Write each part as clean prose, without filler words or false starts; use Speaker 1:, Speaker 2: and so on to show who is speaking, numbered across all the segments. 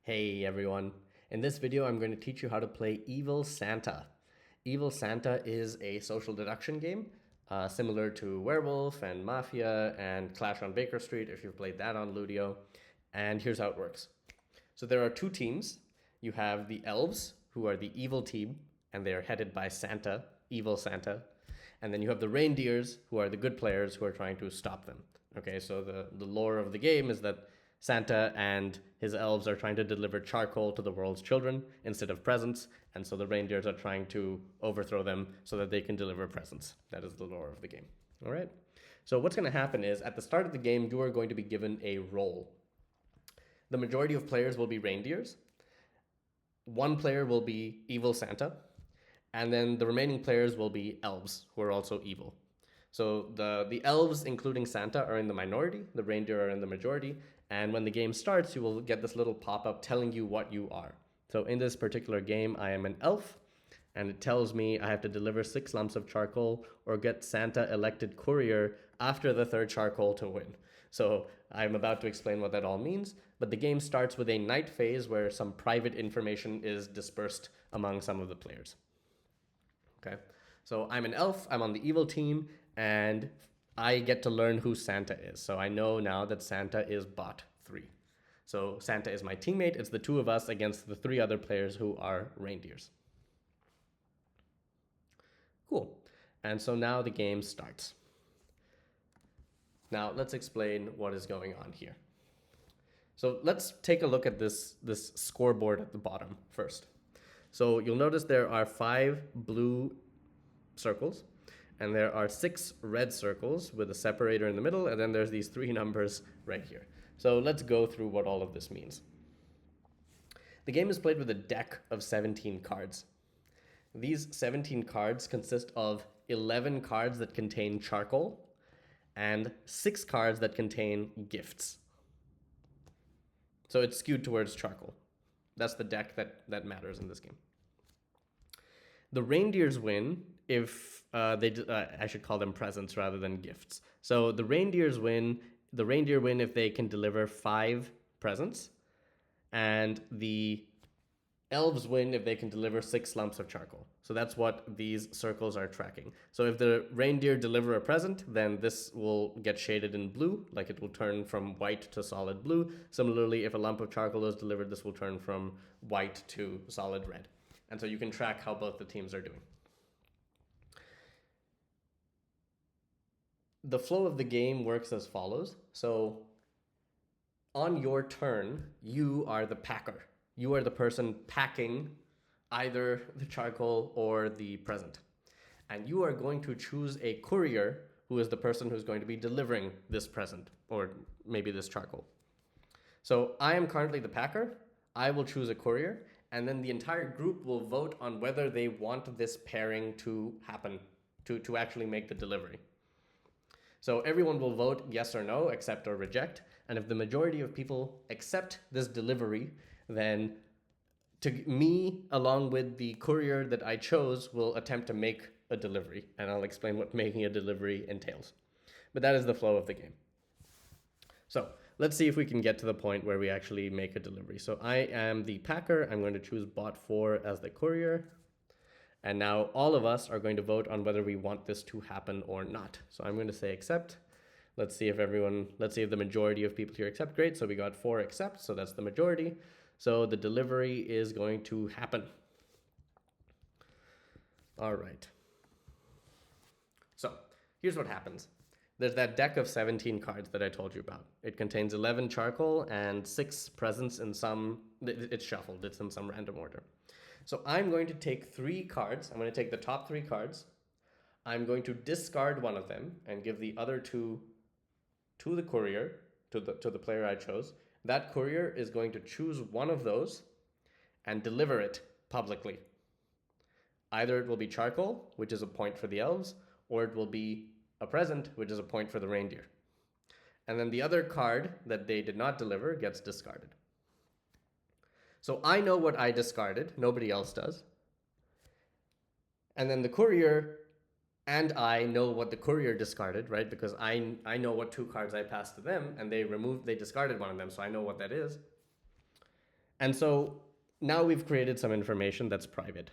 Speaker 1: Hey everyone. In this video, I'm going to teach you how to play Evil Santa. Evil Santa is a social deduction game similar to Werewolf and Mafia and Clash on Baker Street if you've played that on Ludio. And here's how it works. So there are two teams. You have the elves, who are the evil team, and they are headed by Santa, Evil Santa. And then you have the reindeers, who are the good players who are trying to stop them. Okay, so the lore of the game is that Santa and his elves are trying to deliver charcoal to the world's children instead of presents, and so the reindeers are trying to overthrow them so that they can deliver presents. That is the lore of the game. All right? So what's going to happen is at the start of the game, you are going to be given a role. The majority of players will be reindeers. One player will be Evil Santa, and then the remaining players will be elves, who are also evil. So the elves, including Santa, are in the minority, the reindeer are in the majority, and when the game starts, you will get this little pop-up telling you what you are. So in this particular game, I am an elf, and it tells me I have to deliver 6 lumps of charcoal or get Santa elected courier after the 3rd charcoal to win. So I'm about to explain what that all means, but the game starts with a night phase where some private information is dispersed among some of the players. Okay, so I'm an elf, I'm on the evil team, and I get to learn who Santa is. So I know now that Santa is bot 3. So Santa is my teammate. It's the two of us against the 3 other players who are reindeers. Cool. And so now the game starts. Now let's explain what is going on here. So let's take a look at this scoreboard at the bottom first. So you'll notice there are 5 blue circles, and there are 6 red circles with a separator in the middle, and then there's these 3 numbers right here. So let's go through what all of this means. The game is played with a deck of 17 cards. These 17 cards consist of 11 cards that contain charcoal and 6 cards that contain gifts. So it's skewed towards charcoal. That's the deck that matters in this game. The reindeers win if I should call them presents rather than gifts. So the reindeer win if they can deliver 5 presents, and the elves win if they can deliver 6 lumps of charcoal. So that's what these circles are tracking. So if the reindeer deliver a present, then this will get shaded in blue, like it will turn from white to solid blue. Similarly, if a lump of charcoal is delivered, this will turn from white to solid red. And so you can track how both the teams are doing. The flow of the game works as follows. So on your turn, you are the packer. You are the person packing either the charcoal or the present. And you are going to choose a courier who is the person who's going to be delivering this present or maybe this charcoal. So I am currently the packer. I will choose a courier, and then the entire group will vote on whether they want this pairing to happen, to actually make the delivery. So everyone will vote yes or no, accept or reject, and if the majority of people accept this delivery, then me, along with the courier that I chose, will attempt to make a delivery, and I'll explain what making a delivery entails. But that is the flow of the game. So let's see if we can get to the point where we actually make a delivery. So I am the packer. I'm going to choose bot 4 as the courier. And now all of us are going to vote on whether we want this to happen or not. So I'm going to say accept. Let's see if the majority of people here accept. Great, so we got 4 accept, so that's the majority. So the delivery is going to happen. All right. So here's what happens. There's that deck of 17 cards that I told you about. It contains 11 charcoal and 6 presents in some, it's shuffled, it's in some random order. So I'm going to take 3 cards. I'm going to take the top 3 cards. I'm going to discard one of them and give the other 2 to the courier, to the player I chose. That courier is going to choose one of those and deliver it publicly. Either it will be charcoal, which is a point for the elves, or it will be a present, which is a point for the reindeer. And then the other card that they did not deliver gets discarded. So I know what I discarded, nobody else does. And then the courier and I know what the courier discarded, right? Because I know what 2 cards I passed to them, and they discarded one of them, so I know what that is. And so now we've created some information that's private.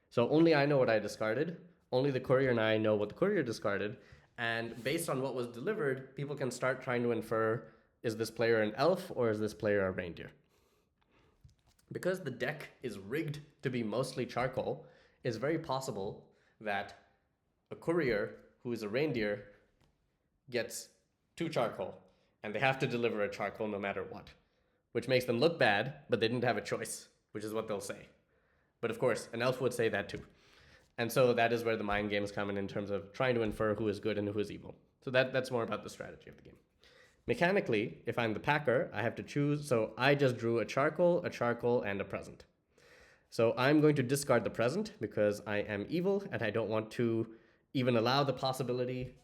Speaker 1: So only I know what I discarded, only the courier and I know what the courier discarded, and based on what was delivered, people can start trying to infer, is this player an elf or is this player a reindeer? Because the deck is rigged to be mostly charcoal, it's very possible that a courier who is a reindeer gets 2 charcoal, and they have to deliver a charcoal no matter what, which makes them look bad, but they didn't have a choice, which is what they'll say. But of course, an elf would say that too. And so that is where the mind games come in terms of trying to infer who is good and who is evil. So that's more about the strategy of the game. Mechanically, if I'm the packer, I have to choose. So I just drew a charcoal, and a present. So I'm going to discard the present because I am evil and I don't want to even allow the possibility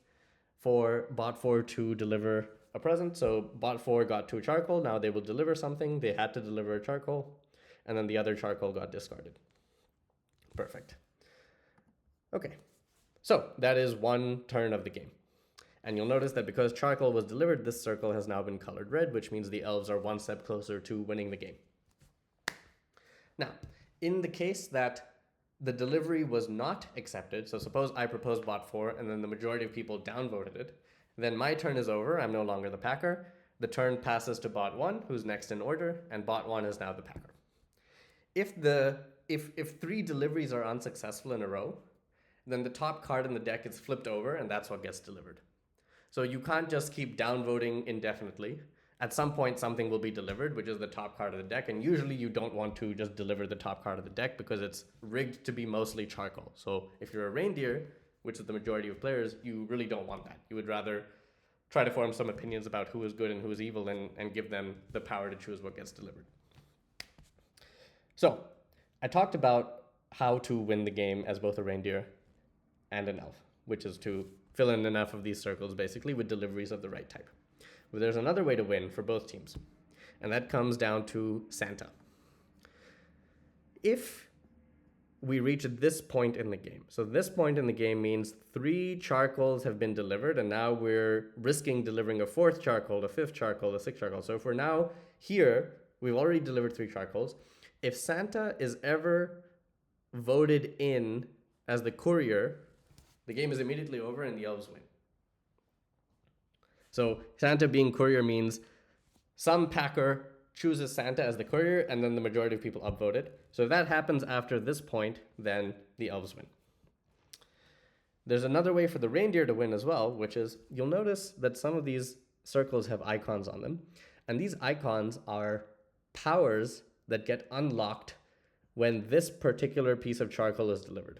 Speaker 1: for bot 4 to deliver a present. So bot 4 got 2 charcoal. Now they will deliver something. They had to deliver a charcoal. And then the other charcoal got discarded. Perfect. Okay, so that is one turn of the game. And you'll notice that because charcoal was delivered, this circle has now been colored red, which means the elves are one step closer to winning the game. Now, in the case that the delivery was not accepted, so suppose I proposed bot 4 and then the majority of people downvoted it, then my turn is over, I'm no longer the packer. The turn passes to bot 1, who's next in order, and bot 1 is now the packer. If 3 deliveries are unsuccessful in a row, then the top card in the deck is flipped over and that's what gets delivered. So you can't just keep downvoting indefinitely. At some point, something will be delivered, which is the top card of the deck. And usually you don't want to just deliver the top card of the deck because it's rigged to be mostly charcoal. So if you're a reindeer, which is the majority of players, you really don't want that. You would rather try to form some opinions about who is good and who is evil and give them the power to choose what gets delivered. So I talked about how to win the game as both a reindeer and an elf, which is to fill in enough of these circles basically with deliveries of the right type. But there's another way to win for both teams, and that comes down to Santa. If we reach this point in the game, so this point in the game means 3 charcoals have been delivered, and now we're risking delivering a 4th charcoal, a 5th charcoal, a 6th charcoal. So if we're now here, we've already delivered 3 charcoals. If Santa is ever voted in as the courier, the game is immediately over and the elves win. So Santa being courier means some packer chooses Santa as the courier and then the majority of people upvote it. So if that happens after this point, then the elves win. There's another way for the reindeer to win as well, which is you'll notice that some of these circles have icons on them. And these icons are powers that get unlocked when this particular piece of charcoal is delivered.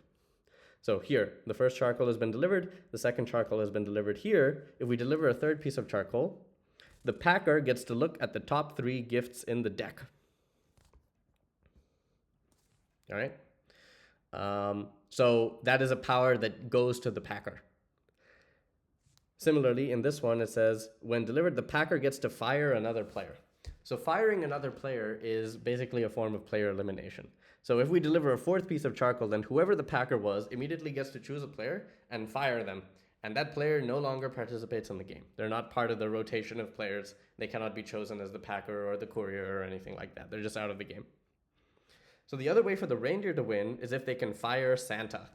Speaker 1: So here, the first charcoal has been delivered, the second charcoal has been delivered here. If we deliver a 3rd piece of charcoal, the packer gets to look at the top 3 gifts in the deck. All right? So that is a power that goes to the packer. Similarly, in this one, it says, when delivered, the packer gets to fire another player. So firing another player is basically a form of player elimination. So if we deliver a 4th piece of charcoal, then whoever the packer was immediately gets to choose a player and fire them. And that player no longer participates in the game. They're not part of the rotation of players. They cannot be chosen as the packer or the courier or anything like that. They're just out of the game. So the other way for the reindeer to win is if they can fire Santa.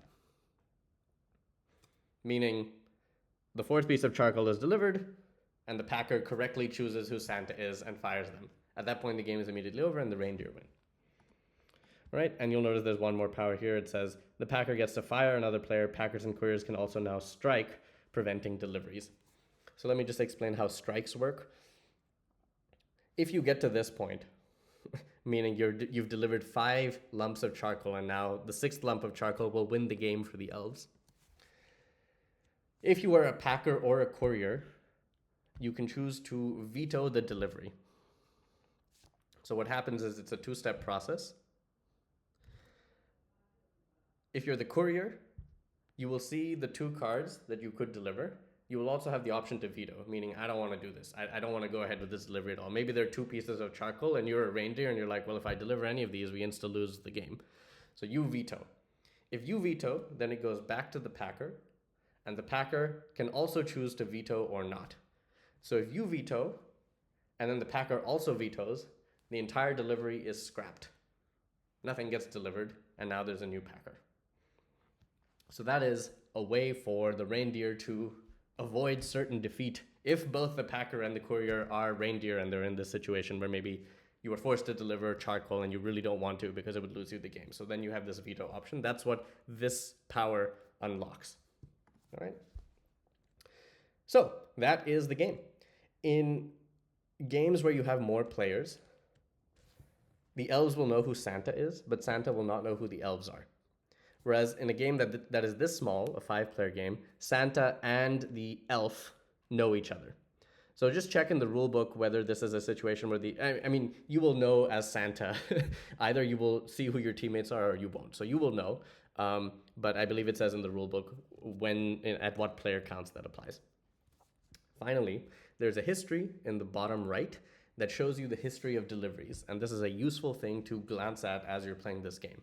Speaker 1: Meaning the 4th piece of charcoal is delivered and the packer correctly chooses who Santa is and fires them. At that point, the game is immediately over and the reindeer win. Right? And you'll notice there's one more power here. It says the packer gets to fire another player. Packers and couriers can also now strike, preventing deliveries. So let me just explain how strikes work. If you get to this point, meaning you've delivered 5 lumps of charcoal and now the 6th lump of charcoal will win the game for the elves. If you are a packer or a courier, you can choose to veto the delivery. So what happens is it's a 2-step process. If you're the courier, you will see the 2 cards that you could deliver. You will also have the option to veto, meaning I don't want to do this. I don't want to go ahead with this delivery at all. Maybe there are 2 pieces of charcoal and you're a reindeer and you're like, well, if I deliver any of these, we insta lose the game. So you veto. If you veto, then it goes back to the packer, and the packer can also choose to veto or not. So if you veto, and then the packer also vetoes, the entire delivery is scrapped. Nothing gets delivered, and now there's a new packer. So that is a way for the reindeer to avoid certain defeat if both the packer and the courier are reindeer and they're in this situation where maybe you were forced to deliver charcoal and you really don't want to because it would lose you the game. So then you have this veto option. That's what this power unlocks. All right. So that is the game. In games where you have more players, the elves will know who Santa is, but Santa will not know who the elves are. Whereas in a game that is this small, a 5-player game, Santa and the elf know each other. So just check in the rule book whether this is a situation where you will know as Santa. Either you will see who your teammates are or you won't. So you will know. But I believe it says in the rule book at what player counts that applies. Finally, there's a history in the bottom right that shows you the history of deliveries. And this is a useful thing to glance at as you're playing this game.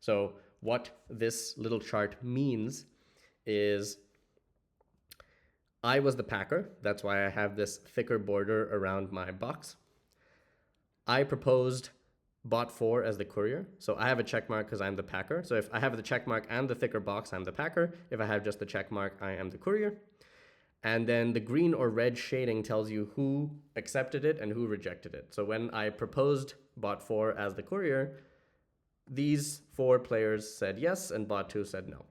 Speaker 1: So what this little chart means is I was the packer. That's why I have this thicker border around my box. I proposed bot 4 as the courier. So I have a check mark because I'm the packer. So if I have the check mark and the thicker box, I'm the packer. If I have just the check mark, I am the courier. And then the green or red shading tells you who accepted it and who rejected it. So when I proposed bot 4 as the courier, these 4 players said yes and bot 2 said no.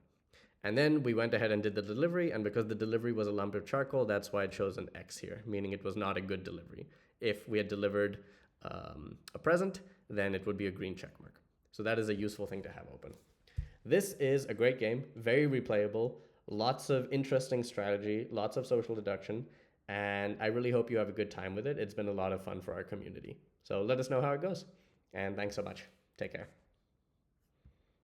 Speaker 1: And then we went ahead and did the delivery, and because the delivery was a lump of charcoal, that's why it shows an X here, meaning it was not a good delivery. If we had delivered a present, then it would be a green check mark. So that is a useful thing to have open. This is a great game, very replayable, lots of interesting strategy, lots of social deduction, and I really hope you have a good time with it. It's been a lot of fun for our community. So let us know how it goes, and thanks so much. Take care.